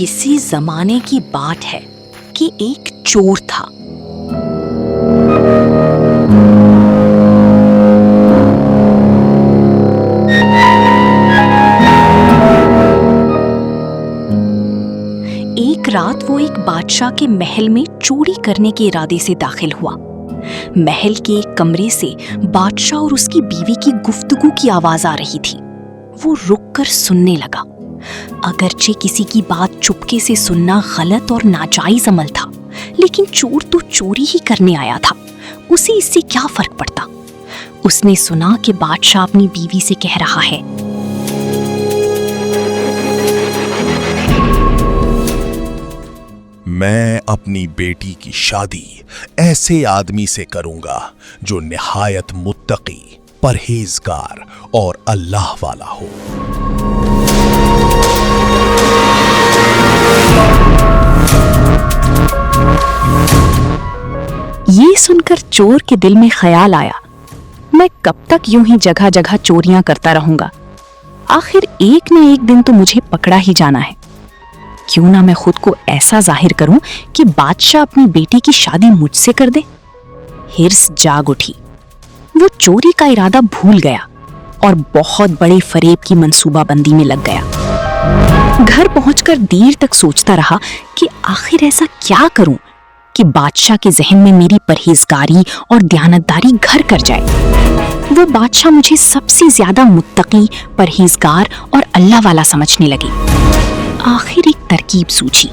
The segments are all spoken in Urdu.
کسی زمانے کی بات ہے کہ ایک چور تھا۔ ایک رات وہ ایک بادشاہ کے محل میں چوری کرنے کے ارادے سے داخل ہوا۔ محل کے ایک کمرے سے بادشاہ اور اس کی بیوی کی گفتگو کی آواز آ رہی تھی۔ وہ رک کر سننے لگا۔ اگرچہ کسی کی بات چپکے سے سننا غلط اور ناجائز عمل تھا، لیکن چور تو چوری ہی کرنے آیا تھا، اسے اس سے کیا فرق پڑتا؟ اس نے سنا کہ بادشاہ اپنی بیوی سے کہہ رہا ہے، میں اپنی بیٹی کی شادی ایسے آدمی سے کروں گا جو نہایت متقی، پرہیزگار اور اللہ والا ہو۔ یہ سن کر چور کے دل میں خیال آیا، میں کب تک یوں ہی جگہ جگہ چوریاں کرتا رہوں گا؟ آخر ایک نہ ایک دن تو مجھے پکڑا ہی جانا ہے۔ کیوں نہ میں خود کو ایسا ظاہر کروں کہ بادشاہ اپنی بیٹی کی شادی مجھ سے کر دے۔ ہرس جاگ اٹھی۔ وہ چوری کا ارادہ بھول گیا اور بہت بڑے فریب کی منصوبہ بندی میں لگ گیا۔ گھر پہنچ کر دیر تک سوچتا رہا کہ آخر ایسا کیا کروں کہ بادشاہ کے ذہن میں میری پرہیزگاری اور دیانتداری گھر کر جائے۔ وہ بادشاہ مجھے سب سے زیادہ متقی، پرہیزگار اور اللہ والا سمجھنے لگے۔ آخر ایک ترکیب سوچی۔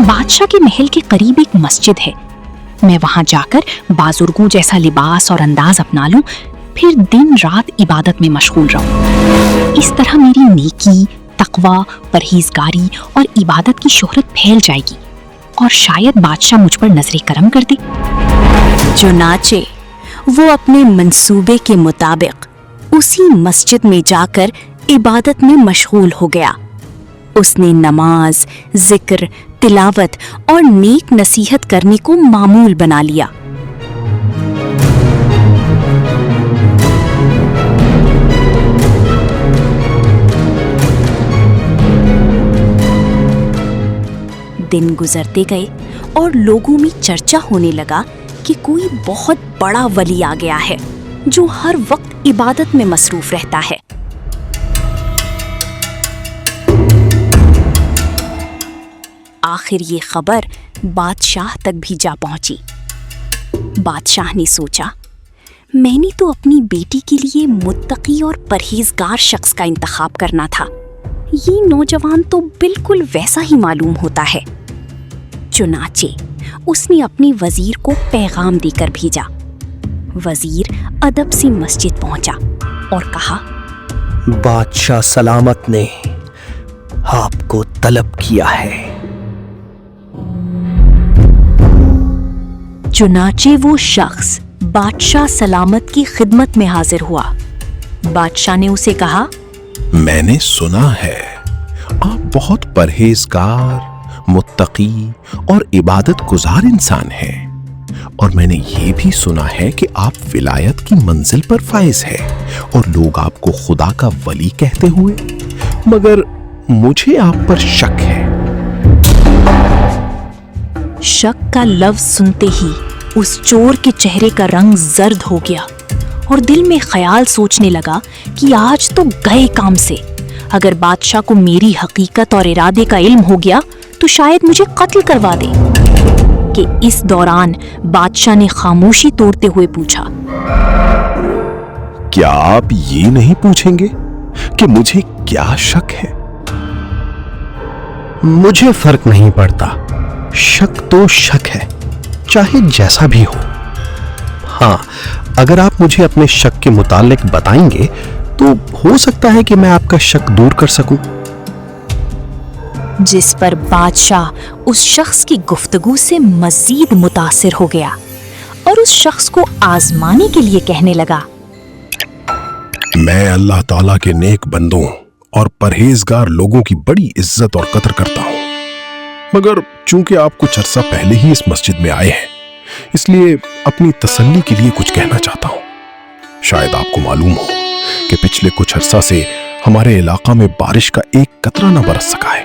بادشاہ کے محل کے قریب ایک مسجد ہے، میں وہاں جا کر بازرگوں جیسا لباس اور انداز اپنا لوں، پھر دن رات عبادت میں مشغول رہوں۔ اس طرح میری نیکی، تقوی، پرہیزگاری اور عبادت کی شہرت پھیل جائے گی اور شاید بادشاہ مجھ پر نظر کرم کر دے۔ چنانچہ وہ اپنے منصوبے کے مطابق اسی مسجد میں جا کر عبادت میں مشغول ہو گیا۔ اس نے نماز، ذکر، تلاوت اور نیک نصیحت کرنے کو معمول بنا لیا۔ دن گزرتے گئے اور لوگوں میں چرچا ہونے لگا کہ کوئی بہت بڑا ولی آ گیا ہے جو ہر وقت عبادت میں مصروف رہتا ہے۔ آخر یہ خبر بادشاہ تک بھی جا پہنچی۔ بادشاہ نے سوچا، میں نے تو اپنی بیٹی کے لیے متقی اور پرہیزگار شخص کا انتخاب کرنا تھا، یہ نوجوان تو بالکل ویسا ہی معلوم ہوتا ہے۔ چنانچہ اس نے اپنے وزیر کو پیغام دے کر بھیجا۔ وزیر ادب سے مسجد پہنچا اور کہا، بادشاہ سلامت نے آپ کو طلب کیا ہے۔ چنانچہ وہ شخص بادشاہ سلامت کی خدمت میں حاضر ہوا۔ بادشاہ نے اسے کہا، میں نے سنا ہے آپ بہت پرہیزگار، متقی اور عبادت گزار انسان ہیں، اور میں نے یہ بھی سنا ہے کہ آپ ولایت کی منزل پر فائز ہیں اور لوگ آپ کو خدا کا ولی کہتے ہوئے، مگر مجھے آپ پر شک ہے۔ شک کا لفظ سنتے ہی اس چور کے چہرے کا رنگ زرد ہو گیا اور دل میں خیال سوچنے لگا کہ آج تو گئے کام سے۔ اگر بادشاہ کو میری حقیقت اور ارادے کا علم ہو گیا تو شاید مجھے قتل کروا دے۔ کہ اس دوران بادشاہ نے خاموشی توڑتے ہوئے پوچھا، کیا آپ یہ نہیں پوچھیں گے کہ مجھے کیا شک ہے؟ مجھے فرق نہیں پڑتا، شک تو شک ہے، چاہے جیسا بھی ہو۔ ہاں، اگر آپ مجھے اپنے شک کے متعلق بتائیں گے تو ہو سکتا ہے کہ میں آپ کا شک دور کر سکوں۔ جس پر بادشاہ اس شخص کی گفتگو سے مزید متاثر ہو گیا اور اس شخص کو آزمانے کے لیے کہنے لگا، میں اللہ تعالیٰ کے نیک بندوں اور پرہیزگار لوگوں کی بڑی عزت اور قدر کرتا ہوں، مگر چونکہ آپ کچھ عرصہ پہلے ہی اس مسجد میں آئے ہیں، اس لیے اپنی تسلی کے لیے کچھ کہنا چاہتا ہوں۔ شاید آپ کو معلوم ہو کہ پچھلے کچھ عرصہ سے ہمارے علاقہ میں بارش کا ایک قطرہ نہ برس سکا ہے۔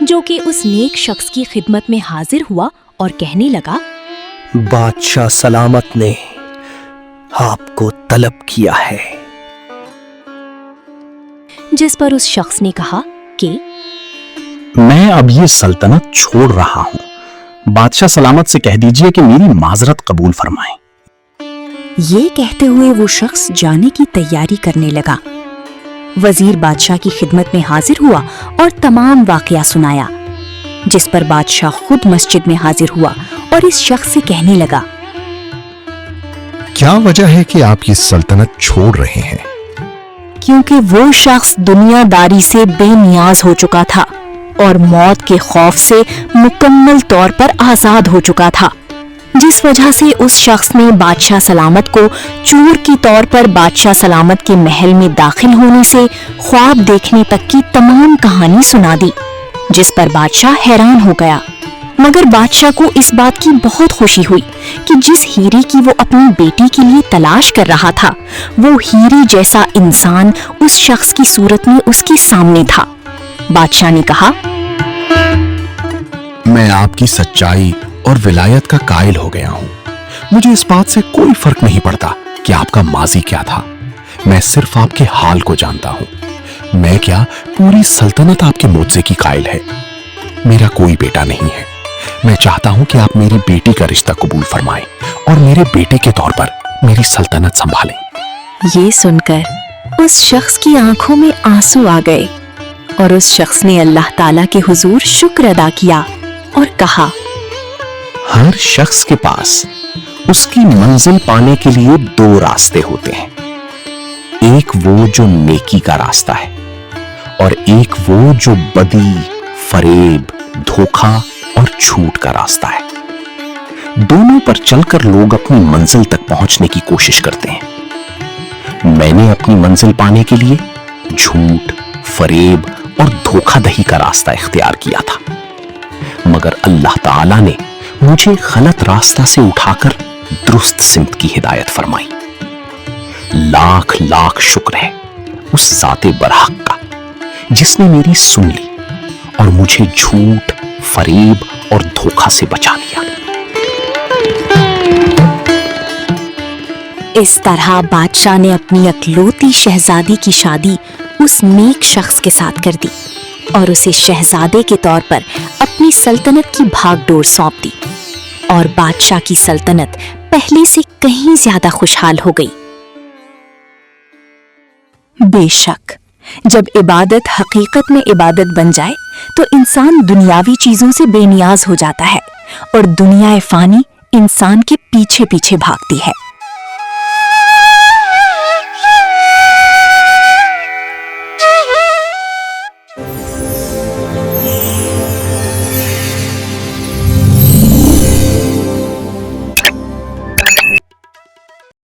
جو کہ اس نیک شخص کی خدمت میں حاضر ہوا اور کہنے لگا، بادشاہ سلامت نے آپ کو طلب کیا ہے۔ جس پر اس شخص نے کہا کہ میں اب یہ سلطنت چھوڑ رہا ہوں، بادشاہ سلامت سے کہہ دیجئے کہ میری معذرت قبول فرمائیں۔ یہ کہتے ہوئے وہ شخص جانے کی تیاری کرنے لگا۔ وزیر بادشاہ کی خدمت میں حاضر ہوا اور تمام واقعہ سنایا، جس پر بادشاہ خود مسجد میں حاضر ہوا اور اس شخص سے کہنے لگا، کیا وجہ ہے کہ آپ یہ سلطنت چھوڑ رہے ہیں؟ کیونکہ وہ شخص دنیا داری سے بے نیاز ہو چکا تھا اور موت کے خوف سے مکمل طور پر آزاد ہو چکا تھا، جس وجہ سے اس شخص نے بادشاہ سلامت کو چور کی طور پر بادشاہ سلامت کے محل میں داخل ہونے سے خواب دیکھنے تک کی تمام کہانی سنا دی، جس پر بادشاہ حیران ہو گیا۔ مگر بادشاہ کو اس بات کی بہت خوشی ہوئی کہ جس ہیرے کی وہ اپنی بیٹی کے لیے تلاش کر رہا تھا، وہ ہیرے جیسا انسان اس شخص کی صورت میں اس کے سامنے تھا۔ بادشاہ نے کہا، میں آپ کی سچائی اور ولایت کا قائل ہو گیا ہوں۔ مجھے اس بات سے کوئی فرق نہیں پڑتا کہ آپ کا ماضی کیا تھا، میں صرف آپ کے حال کو جانتا ہوں۔ میں کیا، پوری سلطنت آپ کے معجزے کی قائل ہے۔ میرا کوئی بیٹا نہیں ہے، میں چاہتا ہوں کہ آپ میری بیٹی کا رشتہ قبول فرمائیں اور میرے بیٹے کے طور پر میری سلطنت سنبھالیں۔ یہ سن کر اس شخص کی آنکھوں میں آنسو آ گئے اور اس شخص نے اللہ تعالیٰ کے حضور شکر ادا کیا اور کہا، ہر شخص کے پاس اس کی منزل پانے کے لیے دو راستے ہوتے ہیں، ایک وہ جو نیکی کا راستہ ہے اور ایک وہ جو بدی، فریب، دھوکا اور جھوٹ کا راستہ ہے۔ دونوں پر چل کر لوگ اپنی منزل تک پہنچنے کی کوشش کرتے ہیں۔ میں نے اپنی منزل پانے کے لیے جھوٹ، فریب اور دھوکا دہی کا راستہ اختیار کیا تھا، مگر اللہ تعالیٰ نے مجھے غلط راستہ سے اٹھا کر درست سمت کی ہدایت فرمائی۔ لاکھ لاکھ شکر ہے اس ذات برحق کا جس نے میری سن لی اور مجھے جھوٹ، فریب اور دھوکا سے بچا لیا۔ اس طرح بادشاہ نے اپنی اکلوتی شہزادی کی شادی اس نیک شخص کے ساتھ کر دی اور اسے شہزادے کے طور پر اپنی سلطنت کی بھاگ ڈور سونپ دی، اور بادشاہ کی سلطنت پہلے سے کہیں زیادہ خوشحال ہو گئی۔ بے شک جب عبادت حقیقت میں عبادت بن جائے تو انسان دنیاوی چیزوں سے بے نیاز ہو جاتا ہے اور دنیا فانی انسان کے پیچھے پیچھے بھاگتی ہے۔